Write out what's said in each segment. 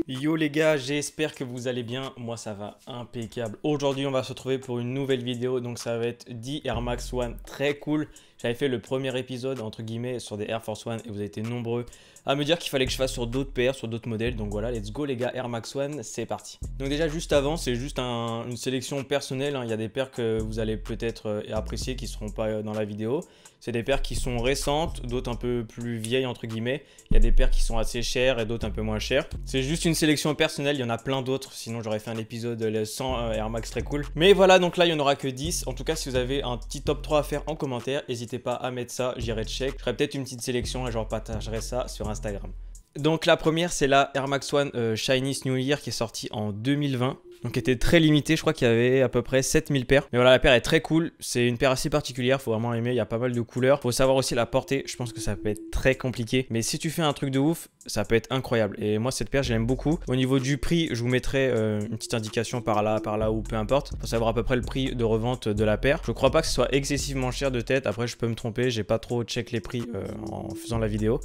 Yo les gars, j'espère que vous allez bien, moi ça va impeccable. Aujourd'hui on va se retrouver pour une nouvelle vidéo, donc ça va être 10 Air Max One, très cool. J'avais fait le premier épisode entre guillemets sur des Air Force One et vous avez été nombreux à me dire qu'il fallait que je fasse sur d'autres paires, sur d'autres modèles. Donc voilà, let's go les gars, Air Max One, c'est parti. Donc déjà juste avant, c'est juste une sélection personnelle, hein. Il y a des paires que vous allez peut-être apprécier qui ne seront pas dans la vidéo. C'est des paires qui sont récentes, d'autres un peu plus vieilles entre guillemets. Il y a des paires qui sont assez chères et d'autres un peu moins chères. C'est juste une sélection personnelle, il y en a plein d'autres. Sinon j'aurais fait un épisode 100 Air Max très cool. Mais voilà, donc là il n'y en aura que 10. En tout cas, si vous avez un petit top 3 à faire en commentaire, n'hésitez pas à mettre ça, j'irai check. Je ferai peut-être une petite sélection et je partagerai ça sur Instagram. Donc la première, c'est la Air Max One Chinese New Year qui est sortie en 2020. Donc elle était très limitée, je crois qu'il y avait à peu près 7000 paires. Mais voilà, la paire est très cool, c'est une paire assez particulière, faut vraiment l'aimer, il y a pas mal de couleurs. Faut savoir aussi la porter, je pense que ça peut être très compliqué. Mais si tu fais un truc de ouf, ça peut être incroyable. Et moi cette paire, je l'aime beaucoup. Au niveau du prix, je vous mettrai une petite indication par là ou peu importe. Faut savoir à peu près le prix de revente de la paire. Je crois pas que ce soit excessivement cher de tête, après je peux me tromper, j'ai pas trop check les prix en faisant la vidéo.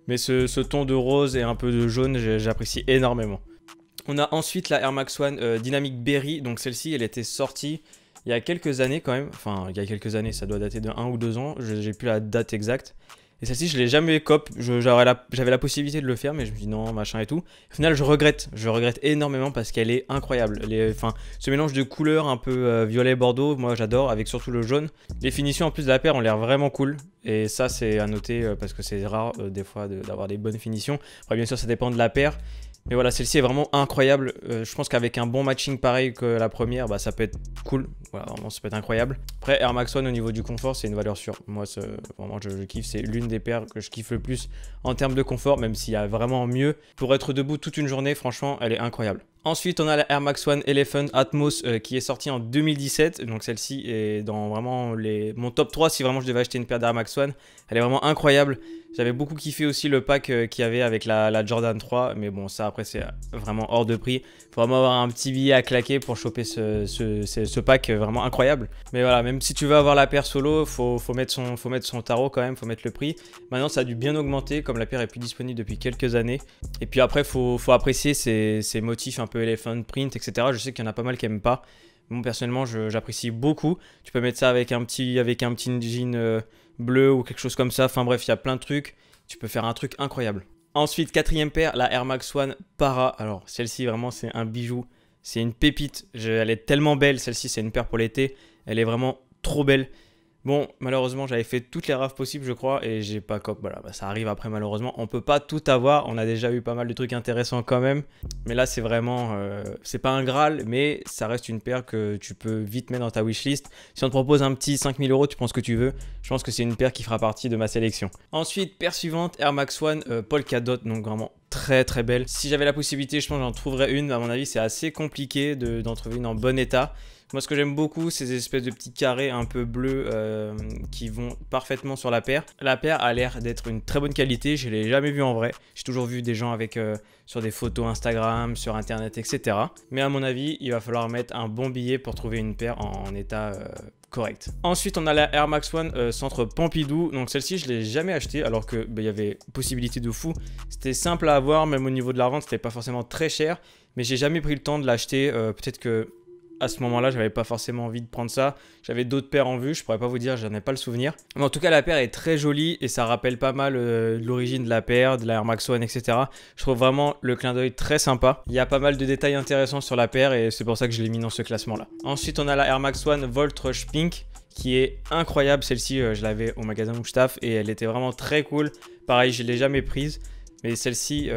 Mais ce ton de rose et un peu de jaune, j'apprécie énormément. On a ensuite la Air Max One Dynamic Berry. Donc celle-ci, elle était sortie il y a quelques années quand même. Enfin, il y a quelques années, ça doit dater de 1 ou 2 ans. J'ai plus la date exacte. Et celle-ci, je l'ai jamais cop. J'avais la possibilité de le faire, mais je me dis non, machin et tout. Au final, je regrette. Je regrette énormément parce qu'elle est incroyable. Enfin, ce mélange de couleurs un peu violet-bordeaux, moi j'adore, avec surtout le jaune. Les finitions en plus de la paire ont l'air vraiment cool. Et ça, c'est à noter parce que c'est rare des fois d'avoir des bonnes finitions. Après, bien sûr, ça dépend de la paire. Mais voilà, celle-ci est vraiment incroyable. Je pense qu'avec un bon matching pareil que la première, bah, ça peut être cool. Voilà, vraiment, ça peut être incroyable. Après, Air Max One, au niveau du confort, c'est une valeur sûre. Moi, vraiment, je kiffe. C'est l'une des paires que je kiffe le plus en termes de confort, même s'il y a vraiment mieux. Pour être debout toute une journée, franchement, elle est incroyable. Ensuite, on a la Air Max One Elephant Atmos qui est sortie en 2017. Donc celle-ci est dans vraiment mon top 3 si vraiment je devais acheter une paire d'Air Max One. Elle est vraiment incroyable. J'avais beaucoup kiffé aussi le pack qu'il y avait avec la Jordan 3. Mais bon, ça après, c'est vraiment hors de prix. Il faut vraiment avoir un petit billet à claquer pour choper ce pack vraiment incroyable. Mais voilà, même si tu veux avoir la paire solo, faut mettre son tarot quand même, faut mettre le prix. Maintenant, ça a dû bien augmenter comme la paire est plus disponible depuis quelques années. Et puis après, faut apprécier ces motifs un peu elephant print, etc. Je sais qu'il y en a pas mal qui n'aiment pas. Moi, personnellement, j'apprécie beaucoup. Tu peux mettre ça avec un petit jean bleu ou quelque chose comme ça. Enfin bref, il y a plein de trucs. Tu peux faire un truc incroyable. Ensuite, quatrième paire, la Air Max One Para. Alors, celle-ci, vraiment, c'est un bijou. C'est une pépite. Elle est tellement belle. Celle-ci, c'est une paire pour l'été. Elle est vraiment trop belle. Bon, malheureusement, j'avais fait toutes les rafs possibles, je crois, et j'ai pas cop. Voilà, bah, ça arrive après, malheureusement. On peut pas tout avoir. On a déjà eu pas mal de trucs intéressants quand même. Mais là, c'est vraiment... c'est pas un Graal, mais ça reste une paire que tu peux vite mettre dans ta wishlist. Si on te propose un petit 5000 €, tu prends ce que tu veux. Je pense que c'est une paire qui fera partie de ma sélection. Ensuite, paire suivante, Air Max One Polka Dot. Donc vraiment très très belle. Si j'avais la possibilité, je pense que j'en trouverais une. À mon avis, c'est assez compliqué d'en trouver une en bon état. Moi, ce que j'aime beaucoup, c'est ces espèces de petits carrés un peu bleus qui vont parfaitement sur la paire. La paire a l'air d'être une très bonne qualité. Je ne l'ai jamais vue en vrai. J'ai toujours vu des gens avec sur des photos Instagram, sur Internet, etc. Mais à mon avis, il va falloir mettre un bon billet pour trouver une paire en état correct. Ensuite, on a la Air Max One Centre Pompidou. Donc celle-ci, je ne l'ai jamais achetée alors que y avait possibilité de fou. C'était simple à avoir, même au niveau de la revente, c'était pas forcément très cher. Mais j'ai jamais pris le temps de l'acheter. Peut-être que... à ce moment-là, j'avais pas forcément envie de prendre ça. J'avais d'autres paires en vue, je pourrais pas vous dire, j'en ai pas le souvenir. Mais en tout cas, la paire est très jolie et ça rappelle pas mal l'origine de la paire, de la Air Max One, etc. Je trouve vraiment le clin d'œil très sympa. Il y a pas mal de détails intéressants sur la paire et c'est pour ça que je l'ai mis dans ce classement-là. Ensuite, on a la Air Max One Volt Rush Pink qui est incroyable. Celle-ci, je l'avais au magasin où je taffe et elle était vraiment très cool. Pareil, je l'ai jamais prise. Mais celle-ci,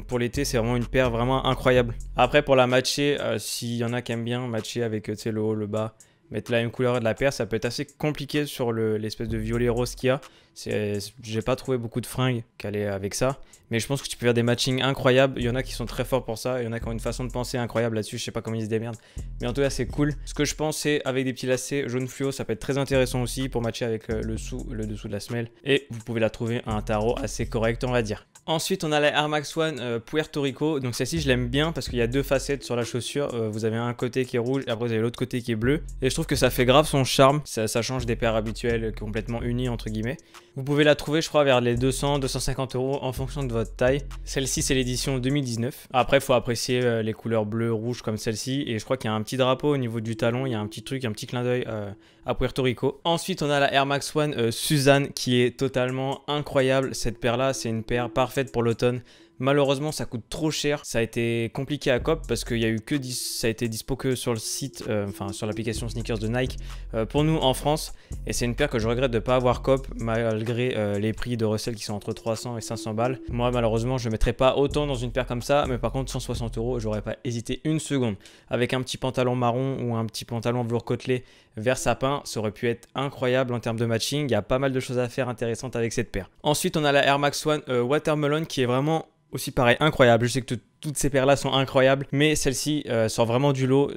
pour l'été, c'est vraiment une paire vraiment incroyable. Après, pour la matcher, s'il y en a qui aiment bien matcher avec le haut, le bas, mettre la même couleur de la paire, ça peut être assez compliqué sur l'espèce de violet rose qu'il y a. J'ai pas trouvé beaucoup de fringues qui allaient avec ça. Mais je pense que tu peux faire des matchings incroyables. Il y en a qui sont très forts pour ça. Il y en a qui ont une façon de penser incroyable là-dessus. Je sais pas comment ils se démerdent. Mais en tout cas, c'est cool. Ce que je pense, c'est avec des petits lacets jaune fluo, ça peut être très intéressant aussi pour matcher avec le dessous de la semelle. Et vous pouvez la trouver à un tarot assez correct, on va dire. Ensuite, on a la Air Max One Puerto Rico. Donc celle-ci, je l'aime bien parce qu'il y a deux facettes sur la chaussure. Vous avez un côté qui est rouge et après vous avez l'autre côté qui est bleu. Et je trouve que ça fait grave son charme. Ça change des paires habituelles complètement unies entre guillemets. Vous pouvez la trouver, je crois, vers les 200-250 € en fonction de votre taille. Celle-ci, c'est l'édition 2019. Après, il faut apprécier les couleurs bleu, rouge comme celle-ci. Et je crois qu'il y a un petit drapeau au niveau du talon. Il y a un petit truc, un petit clin d'œil à Puerto Rico. Ensuite, on a la Air Max One Suzanne qui est totalement incroyable. Cette paire-là, c'est une paire parfaite pour l'automne. Malheureusement, ça coûte trop cher. Ça a été compliqué à cop parce qu'il y a eu que ça a été dispo que sur le site, enfin sur l'application sneakers de Nike pour nous en France. Et c'est une paire que je regrette de ne pas avoir cop malgré les prix de resell qui sont entre 300 et 500 balles. Moi, malheureusement, je ne mettrais pas autant dans une paire comme ça, mais par contre 160 €, j'aurais pas hésité une seconde. Avec un petit pantalon marron ou un petit pantalon velours côtelé vert sapin, ça aurait pu être incroyable en termes de matching. Il y a pas mal de choses à faire intéressantes avec cette paire. Ensuite, on a la Air Max One Watermelon qui est vraiment aussi pareil, incroyable. Je sais que toutes ces paires là sont incroyables, mais celle-ci sort vraiment du lot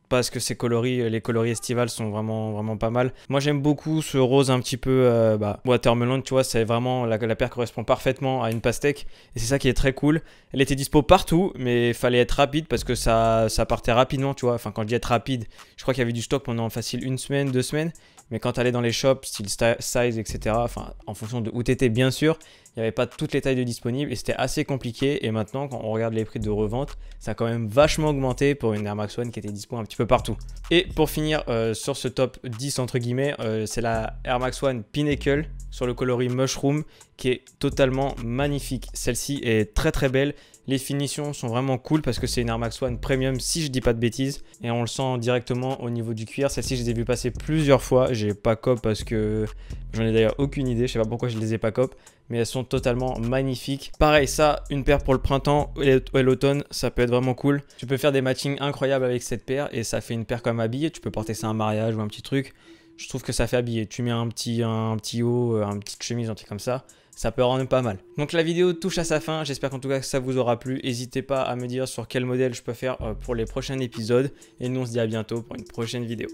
parce que les coloris estivales sont vraiment pas mal. Moi j'aime beaucoup ce rose un petit peu watermelon, tu vois, c'est vraiment la paire correspond parfaitement à une pastèque et c'est ça qui est très cool. Elle était dispo partout, mais il fallait être rapide parce que ça partait rapidement, tu vois. Enfin, quand je dis être rapide, je crois qu'il y avait du stock pendant facile 1 semaine, 2 semaines. Mais quand tu allais dans les shops, style size, etc., enfin, en fonction de où tu étais, bien sûr, il n'y avait pas toutes les tailles de disponibles et c'était assez compliqué. Et maintenant, quand on regarde les prix de revente, ça a quand même vachement augmenté pour une Air Max One qui était dispo un petit peu partout. Et pour finir sur ce top 10, entre guillemets, c'est la Air Max One Pinnacle sur le coloris Mushroom qui est totalement magnifique. Celle-ci est très très belle. Les finitions sont vraiment cool parce que c'est une Air Max One Premium si je dis pas de bêtises. Et on le sent directement au niveau du cuir. Celle-ci, je les ai vues passer plusieurs fois. J'ai pas cop parce que j'en ai d'ailleurs aucune idée. Je sais pas pourquoi je les ai pas cop. Mais elles sont totalement magnifiques. Pareil, ça, une paire pour le printemps et l'automne, ça peut être vraiment cool. Tu peux faire des matchings incroyables avec cette paire et ça fait une paire comme habillée. Tu peux porter ça à un mariage ou un petit truc. Je trouve que ça fait habiller. Tu mets un petit haut, une petite chemise, un truc comme ça. Ça peut rendre pas mal. Donc la vidéo touche à sa fin. J'espère qu'en tout cas que ça vous aura plu. N'hésitez pas à me dire sur quel modèle je peux faire pour les prochains épisodes. Et nous on se dit à bientôt pour une prochaine vidéo.